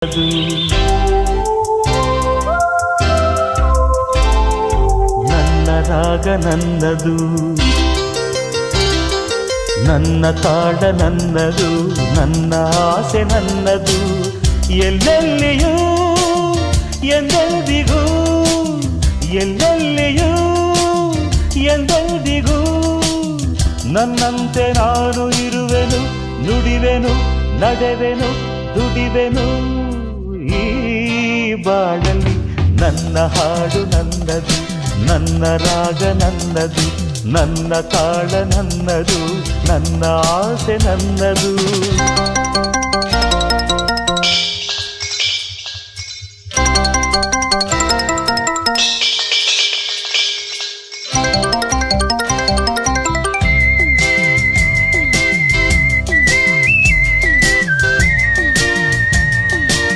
ಅದು ನನ್ನ ರಾಗ ನನ್ನದು, ನನ್ನ ತಾಡ ನನ್ನದು, ನನ್ನ ಆಸೆ ನನ್ನದು. ಎಲ್ಲೆಲ್ಲಿಯೂ ಎಂದೆಂದಿಗೂ, ಎಲ್ಲೆಲ್ಲಿಯೂ ಎಂದೆಂದಿಗೂ ನನ್ನಂತೆ ನಾನು ಇರುವೆನು, ನುಡಿವೆನು, ನಡೆವೆನು, ದುಡಿವೆನು. ಈ ಬಾಳಲ್ಲಿ ನನ್ನ ಹಾಡು ನನ್ನದು, ನನ್ನ ರಾಗ ನನ್ನದು, ನನ್ನ ತಾಳ ನನ್ನದು, ನನ್ನ ಆಸೆ ನನ್ನದು.